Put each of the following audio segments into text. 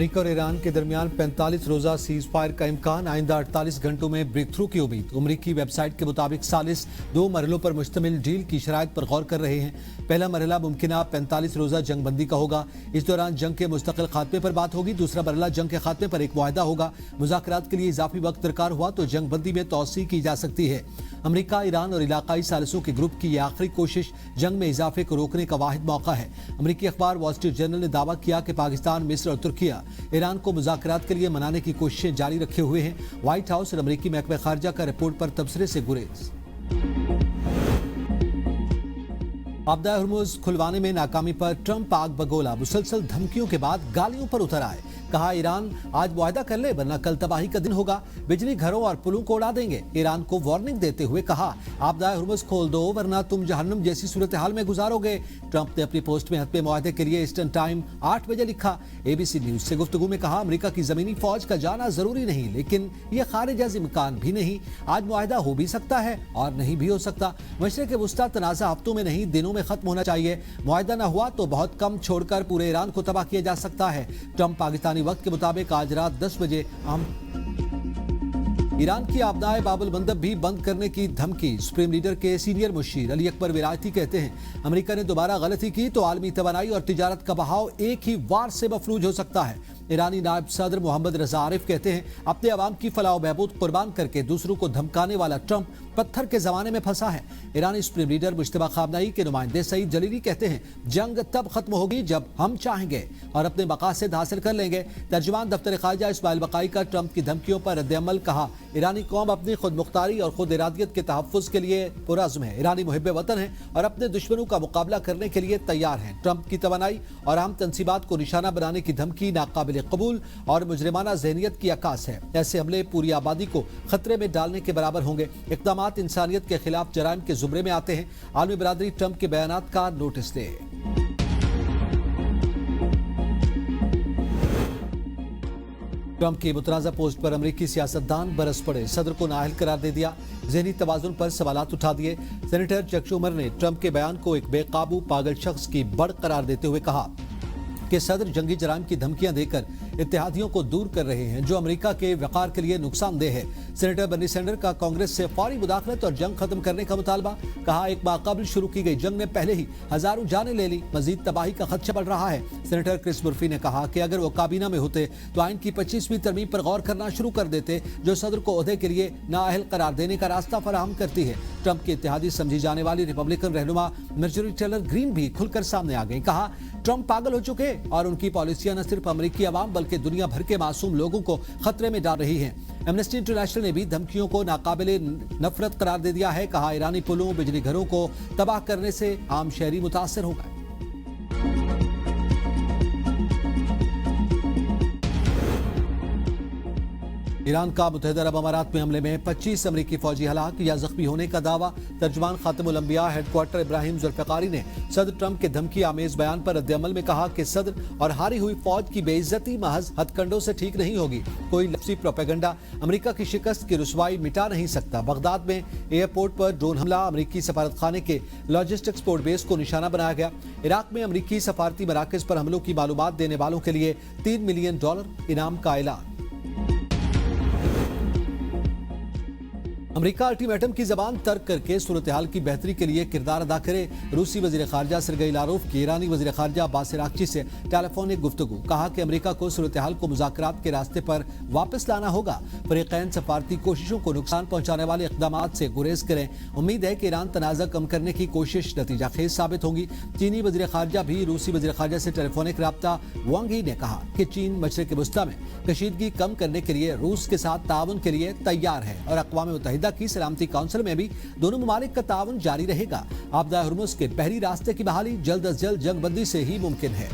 America और Iran के दरमियान 45 रोजा सीज फायर का इम्कान, आइंदा 48 घंटों में ब्रेक थ्रू की उम्मीद। अमेरिकी वेबसाइट के मुताबिक सालिस 2 मरहलों पर मुश्तमिल डील की शराइत पर गौर कर रहे हैं। पहला मरहला मुमकिना 45 रोजा जंग बंदी का होगा। इस दौरान जंग के मुस्तकिल खात्मे पर बात होगी। दूसरा मरहला जंग के खात्मे पर एक मुआहदा होगा। मुज़ाकरात के लिए इजाफी वक्त दरकार हुआ तो जंग बंदी में तौसी की जा सकती है। अमेरिका, ईरान और इलाकाई सालिसों के ग्रुप की यह आखिरी कोशिश जंग में इजाफे को रोकने का वाहिद मौका है। अमेरिकी अखबार वॉल स्ट्रीट जर्नल ने दावा किया कि पाकिस्तान, मिस्र और तुर्किया ईरान को मुज़ाकरात के लिए मनाने की कोशिशें जारी रखे हुए हैं। व्हाइट हाउस और अमेरिकी महकमे खारजा का रिपोर्ट पर तबसरे से गुरेज। आपदा हुर्मुज़ खुलवाने में नाकामी पर ट्रंप आग बगोला। मुसलसल धमकियों के बाद गालियों पर उतर आए। कहा, ईरान आज मुआहदा कर ले वरना कल तबाही का दिन होगा। बिजली घरों और पुलों को उड़ा देंगे। ईरान को वार्निंग देते हुए कहा, आपदा हुर्मुज़ खोल दो वरना तुम जहन्नुम जैसी सूरत हाल में गुजारोगे। ट्रंप ने अपनी पोस्ट में हतमे मुआहदे के लिए ईस्टर्न टाइम 8 बजे लिखा। एबीसी न्यूज से गुफ्तगू में कहा, अमेरिका की जमीनी फौज का जाना जरूरी नहीं, लेकिन यह खारिज अज़ इम्कान भी नहीं। आज मुआहदा हो भी सकता है और नहीं भी हो सकता। मशरिक़ वुस्ता तनाज़ा हफ्तों में नहीं दिनों में खत्म होना चाहिए। मुआहदा न हुआ तो बहुत कम छोड़कर पूरे ईरान को तबाह किया जा सकता है। ट्रंप पाकिस्तानी वक्त के मुताबिक आज रात 10 बजे ईरान की आपदाए बाबुल मंदब भी बंद करने की धमकी। सुप्रीम लीडर के सीनियर मुशीर अली अकबर विलायती कहते हैं, अमेरिका ने दोबारा गलती की तो आलमी तवानाई और तिजारत का बहाव एक ही वार से मफलूज हो सकता है। ईरानी नायब सदर मोहम्मद रजा आरिफ कहते हैं, अपने अवाम की फलाह बहबूद कुर्बान करके दूसरों को धमकाने वाला ट्रंप पत्थर के जमाने में फंसा है। ईरानी सुप्रीम लीडर मुश्तबा खामनाई के नुमाइंदे सईद जलीली कहते हैं, जंग तब खत्म होगी जब हम चाहेंगे और अपने मकासद हासिल कर लेंगे। तर्जुमान दफ्तर खारजा इस्माइल बकाई का ट्रंप की धमकियों पर रद्द-ए-अमल। कहा, ईरानी कौम अपनी खुद मुख्तारी और खुद इरादियत के तहफ़्फ़ुज़ के लिए पुरअज़्म है। ईरानी मुहिब्बे वतन है और अपने दुश्मनों का मुकाबला करने के लिए तैयार हैं। ट्रंप की तवानाई और आम तंसीबात को निशाना बनाने की धमकी नाकाबिल कबूल और मुजरिमाना ज़हनियत की अक्कास है। ऐसे हमले पूरी आबादी को खतरे में डालने के बराबर होंगे। इक़दामात इंसानियत के खिलाफ जराइम के ज़ुमरे में आते हैं। आलमी बरादरी ट्रंप के बयानात का नोटिस दे। ट्रंप की मुतनाज़ा पोस्ट पर अमेरिकी सियासतदान बरस पड़े। सदर को नाअहल करार दे दिया। ज़हनी तवाज़ुन पर सवालात उठा दिए। सेनेटर चक शूमर ने ट्रंप के बयान को एक बेकाबू पागल शख्स की बढ़ करार देते हुए कहा कि सदर जंगी जराइम की धमकियां देकर इत्तेहादियों को दूर कर रहे हैं, जो अमेरिका के वक़ार के लिए नुकसानदेह है। सेनेटर बर्नी सैंडर का कांग्रेस से फौरी मुदाखलत और जंग खत्म करने का मुतालबा। कहा, एक बाक़ाबिल शुरू की गई जंग ने पहले ही हजारों जानें ले ली, मजीद तबाही का खदशा बढ़ रहा है। सेनेटर क्रिस मुर्फी ने कहा कि अगर वो काबीना में होते तो आइन की 25वीं तरमीम पर गौर करना शुरू कर देते, जो सदर को ओहदे के लिए नाअहल करार देने का रास्ता फराहम करती है। ट्रंप के इत्तेहादी समझी जाने वाली रिपब्लिकन रहनुमा मार्जोरी टेलर ग्रीन भी खुलकर सामने आ गई। कहा, ट्रंप पागल हो चुके और उनकी पॉलिसियां न सिर्फ अमेरिकी अवाम बल्कि दुनिया भर के मासूम लोगों को खतरे में डाल रही हैं। एमनेस्टी इंटरनेशनल ने भी धमकियों को नाकाबिले नफरत करार दे दिया है। कहा, ईरानी पुलों, बिजली घरों को तबाह करने से आम शहरी मुतासर होगा। ईरान का मुत्तहिदा अरब अमारात में हमले में 25 अमरीकी फौजी हलाक या जख्मी होने का दावा। तर्जुमान खातिमुल अंबिया हेडक्वार्टर इब्राहिम जुल्फ़िकारी ने सदर ट्रंप के धमकी आमेज बयान पर रद्द-ए-अमल में कहा कि सदर और हारी हुई फौज की बेइज्जती महज हथकंडों से ठीक नहीं होगी। कोई लफ्ज़ी प्रोपेगेंडा अमेरिका की शिकस्त की रुसवाई मिटा नहीं सकता। बगदाद में एयरपोर्ट पर ड्रोन हमला, अमेरिकी सफारत खाने के लॉजिस्टिक्स पोर्ट बेस को निशाना बनाया गया। इराक में अमेरिकी सफारती मराकज़ पर हमलों की मालूमात देने वालों के लिए $3 मिलियन इनाम का ऐलान। अमेरिका अल्टीमेटम की जबान तर्क करके सूरत हाल की बेहतरी के लिए किरदार अदा करे। रूसी वज़ीर ख़ारजा सरगई लारोफ की ईरानी वज़ीर ख़ारजा अब्बास अराग़ची से टेलीफोनिक गुफ्तगू। कहा कि अमेरिका को सूरत हाल को मुज़ाकरात के रास्ते पर वापस लाना होगा। फ़रीक़ैन सफारती कोशिशों को नुकसान पहुँचाने वाले इक़दामात से गुरेज करें। उम्मीद है कि ईरान तनाज़ा कम करने की कोशिश नतीजा खेज साबित होगी। चीनी वज़ीर ख़ारजा भी रूसी वज़ीर ख़ारजा से टेलीफोनिक रब्ता। वांग यी ने कहा कि चीन मशरिक़ वुस्ता में कशीदगी कम करने के लिए रूस के साथ ताउन के लिए तैयार है और अक़वाम मुत्तहिदा की सलामती काउंसिल में भी दोनों ममालिक का ताउन जारी रहेगा। आपदा हुर्मुज़ के बहरी रास्ते की बहाली जल्द अज जल्द जंग बंदी से ही मुमकिन है।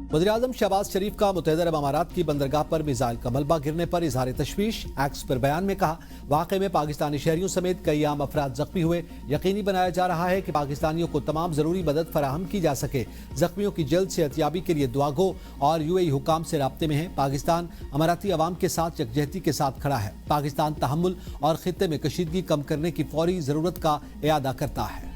वज़ीर-ए-आज़म शहबाज शरीफ का मुत्तहिदा अरब अमारात की बंदरगाह पर मिसाइल का मलबा गिरने पर इजहार तशवीश। एक्स पर बयान में कहा, वाक़े में पाकिस्तानी शहरियों समेत कई आम अफराद जख्मी हुए। यकीनी बनाया जा रहा है कि पाकिस्तानियों को तमाम जरूरी मदद फराहम की जा सके। जख्मियों की जल्द सेहतयाबी के लिए दुआ गो और यूएई हुकाम से राब्ते में है। पाकिस्तान अमाराती अवाम के साथ यकजहती के साथ खड़ा है। पाकिस्तान तहम्मुल और खित्ते में कशीदगी कम करने की फौरी जरूरत का इयादा करता है।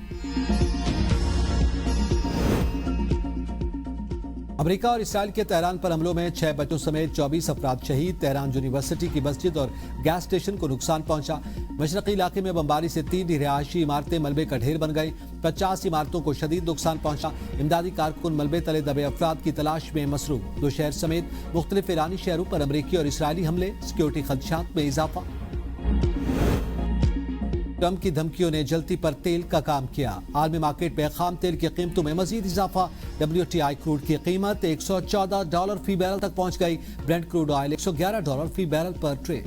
امریکہ اور اسرائیل کے تہران پر حملوں میں 6 بچوں سمیت 24 افراد شہید. تہران یونیورسٹی کی مسجد اور گیس اسٹیشن کو نقصان پہنچا. مشرقی علاقے میں بمباری سے 3 رہائشی عمارتیں ملبے کا ڈھیر بن گئی. 50 عمارتوں کو شدید نقصان پہنچا. امدادی کارکن ملبے تلے دبے افراد کی تلاش میں مصروف. 2 شہر سمیت مختلف ایرانی شہروں پر امریکی اور اسرائیلی حملے. سیکیورٹی خدشات میں اضافہ. ٹرمپ کی دھمکیوں نے جلتی پر تیل کا کام کیا. عالمی مارکیٹ میں خام تیل کی قیمتوں میں مزید اضافہ. WTI کروڈ کی قیمت $114 فی بیرل تک پہنچ گئی. برنٹ کروڈ آئل $111 فی بیرل پر ٹریڈ.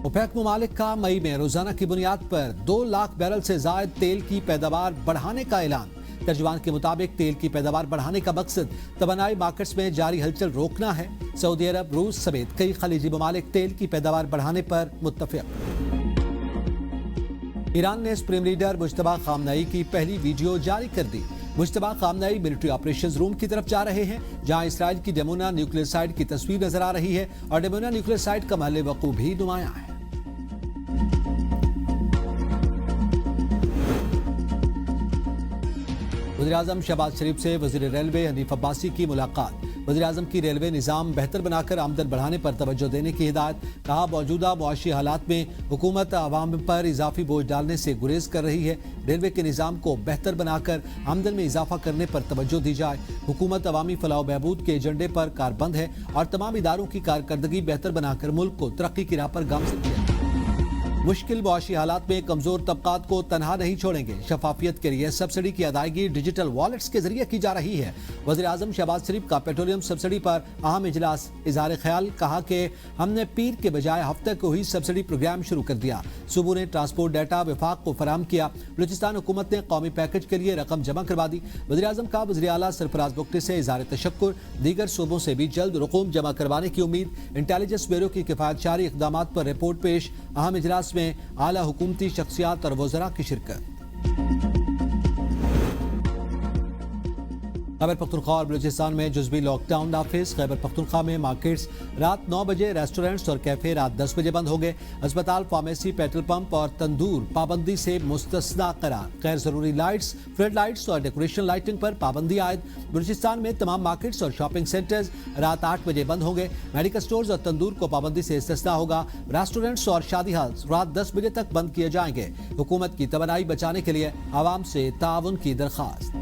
اوپیک ممالک کا مئی میں روزانہ کی بنیاد پر 2 لاکھ بیرل سے زائد تیل کی پیداوار بڑھانے کا اعلان. ترجمان کے مطابق تیل کی پیداوار بڑھانے کا مقصد توانائی مارکیٹس میں جاری ہلچل روکنا ہے. سعودی عرب، روس سمیت کئی خلیجی ممالک تیل کی پیداوار بڑھانے پر متفق. ایران نے سپریم لیڈر مجتبی خامنئی کی پہلی ویڈیو جاری کر دی. مجتبی خامنئی ملٹری آپریشنز روم کی طرف جا رہے ہیں جہاں اسرائیل کی ڈیمونا نیوکلیئر سائٹ کی تصویر نظر آ رہی ہے اور ڈیمونا نیوکلیئر سائٹ کا محل وقوع بھی نمایاں ہے. وزیراعظم شہباز شریف سے وزیر ریلوے حنیف عباسی کی ملاقات. وزیراعظم کی ریلوے نظام بہتر بنا کر آمدن بڑھانے پر توجہ دینے کی ہدایت. کہا موجودہ معاشی حالات میں حکومت عوام پر اضافی بوجھ ڈالنے سے گریز کر رہی ہے. ریلوے کے نظام کو بہتر بنا کر آمدن میں اضافہ کرنے پر توجہ دی جائے. حکومت عوامی فلاح و بہبود کے ایجنڈے پر کاربند ہے اور تمام اداروں کی کارکردگی بہتر بنا کر ملک کو ترقی کی راہ پر گامزن کیا. مشکل معاشی حالات میں کمزور طبقات کو تنہا نہیں چھوڑیں گے. شفافیت کے لیے سبسڈی کی ادائیگی ڈیجیٹل والیٹس کے ذریعے کی جا رہی ہے. وزیراعظم شہباز شریف کا پیٹرولیم سبسڈی پر اہم اجلاس. اظہار خیال. کہا کہ ہم نے پیر کے بجائے ہفتہ کو ہی سبسڈی پروگرام شروع کر دیا. صوبوں نے ٹرانسپورٹ ڈیٹا وفاق کو فراہم کیا. بلوچستان حکومت نے قومی پیکج کے لیے رقم جمع کروا دی. وزیراعظم کا وزیر اعلیٰ سرفراز بگٹی سے اظہار تشکر. دیگر صوبوں سے بھی جلد رقوم جمع کروانے کی امید. انٹیلیجنس بیورو کی کفایت جاری اقدامات پر رپورٹ پیش. اہم اجلاس میں اعلیٰ حکومتی شخصیات اور وزراء کی شرکت. خیبر پختونخوا اور بلوچستان میں جزوی لاک ڈاؤن نافذ. خیبر پختونخوا میں مارکیٹس رات 9 بجے، ریسٹورنٹس اور کیفے رات 10 بجے بند ہوں گے. اسپتال، فارمیسی، پیٹرول پمپ اور تندور پابندی سے مستثنی قرار. غیر ضروری لائٹس، فلڈ لائٹس اور ڈیکوریشن لائٹنگ پر پابندی عائد. بلوچستان میں تمام مارکیٹس اور شاپنگ سینٹرز رات 8 بجے بند ہوں گے. میڈیکل سٹورز اور تندور کو پابندی سے استثناء ہوگا. ریسٹورنٹس اور شادی ہالز رات 10 بجے تک بند کیے جائیں گے. حکومت کی توانائی بچانے کے لیے عوام سے تعاون کی درخواست.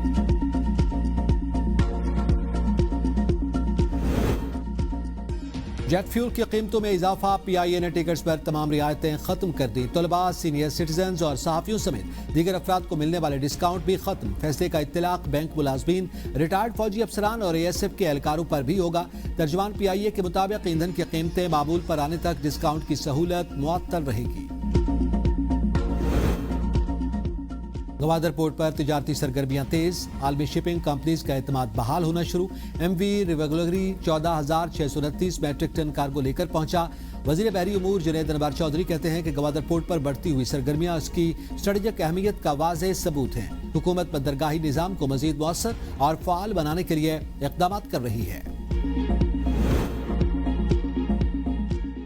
جیٹ فیول کی قیمتوں میں اضافہ. PIA نے ٹکٹس پر تمام رعایتیں ختم کر دی. طلباء، سینئر سٹیزنز اور صحافیوں سمیت دیگر افراد کو ملنے والے ڈسکاؤنٹ بھی ختم. فیصلے کا اطلاق بینک ملازمین، ریٹائرڈ فوجی افسران اور ASF کے اہلکاروں پر بھی ہوگا. ترجمان PIA کے مطابق ایندھن کی قیمتیں معمول پر آنے تک ڈسکاؤنٹ کی سہولت معطل رہے گی. گوادر پورٹ پر تجارتی سرگرمیاں تیز. عالمی شپنگ کمپنیز کا اعتماد بحال ہونا شروع. MV ریگولری 14,629 میٹرک ٹن کارگو لے کر پہنچا. وزیر بحری امور جنید انور چودھری کہتے ہیں کہ گوادر پورٹ پر بڑھتی ہوئی سرگرمیاں اس کی اسٹریٹجک اہمیت کا واضح ثبوت ہیں. حکومت بندرگاہی نظام کو مزید مؤثر اور فعال بنانے کے لیے اقدامات کر رہی ہے.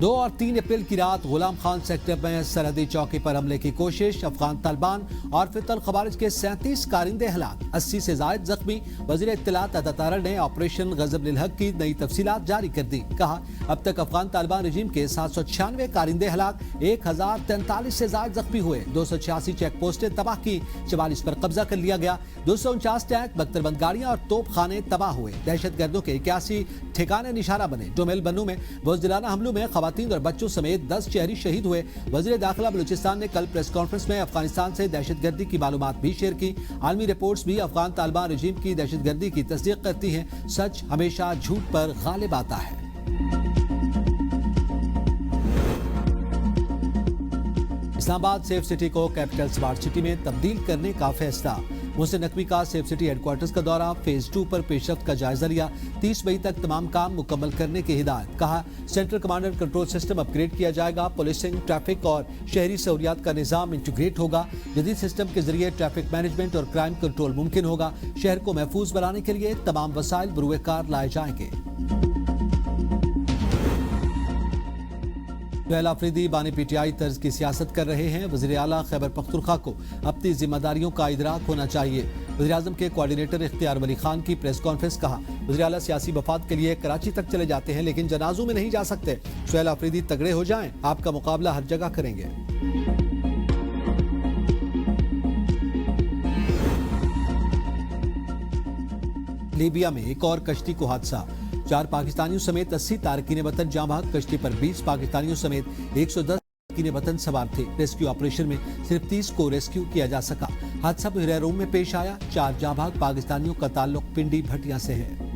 2 اور 3 اپریل کی رات غلام خان سیکٹر میں سرحدی چوکی پر حملے کی کوشش. افغان طالبان اور فتح الخوارج کے 37 کارندے ہلاک، 80 سے زائد زخمی. وزیر اطلاعات عطا تارڑ نے آپریشن غضب للحق کی نئی تفصیلات جاری کر دی. کہا اب تک افغان طالبان رجیم کے 796 کارندے ہلاک، 1043 سے زائد زخمی ہوئے. 286 چیک پوسٹیں تباہ کی، 44 پر قبضہ کر لیا گیا. 249 ٹینک، 72 بند گاڑیاں اور توپ خانے تباہ ہوئے. دہشت گردوں کے 81 ٹھکانے نشانہ بنے. ڈومیل بنو میں بزدلانہ حملوں میں خواتین اور بچوں سمیت 10 شہری شہید ہوئے. وزیر داخلہ بلوچستان نے کل پریس کانفرنس میں افغانستان سے دہشت گردی کی معلومات بھی شیئر کی. عالمی رپورٹس بھی افغان طالبان رجیم کی دہشت گردی کی تصدیق کرتی ہیں. سچ ہمیشہ جھوٹ پر غالب آتا ہے. اسلام آباد سیف سٹی کو کیپٹل سمارٹ سٹی میں تبدیل کرنے کا فیصلہ. محسن نقوی کا سیف سٹی ہیڈ کوارٹرز کا دورہ. فیز 2 پر پیش رفت کا جائزہ لیا. 30 مئی تک تمام کام مکمل کرنے کی ہدایت. کہا central command and control system upgrade کیا جائے گا. پولیسنگ، ٹریفک اور شہری سہولیات کا نظام انٹیگریٹ ہوگا. جدید سسٹم کے ذریعے ٹریفک مینجمنٹ اور کرائم کنٹرول ممکن ہوگا. شہر کو محفوظ بنانے کے لیے تمام وسائل بروئے کار لائے جائیں گے. सुहेल आफरीदी बानी पीटीआई तर्ज की सियासत कर रहे हैं। वज़ीर आला खैबर पख्तूनख्वा को अपनी जिम्मेदारियों का इदराक होना चाहिए। वज़ीर आज़म के कोऑर्डिनेटर इख्तियार वली खान की प्रेस कॉन्फ्रेंस। कहा, वज़ीर आला सियासी मफाद के लिए कराची तक चले जाते हैं लेकिन जनाजों में नहीं जा सकते। सुहेल आफरीदी तगड़े हो जाएं, आपका मुकाबला हर जगह करेंगे। लीबिया में एक और कश्ती को हादसा। 4 पाकिस्तानियों समेत 80 तारकीन वतन जाँ भाग। कश्ती पर 20 पाकिस्तानियों समेत 110 तारकीन वतन सवार थे। रेस्क्यू ऑपरेशन में सिर्फ 30 को रेस्क्यू किया जा सका। हादसा बहरीन में पेश आया। 4 जाँ भाग पाकिस्तानियों का ताल्लुक पिंडी भटिया से है।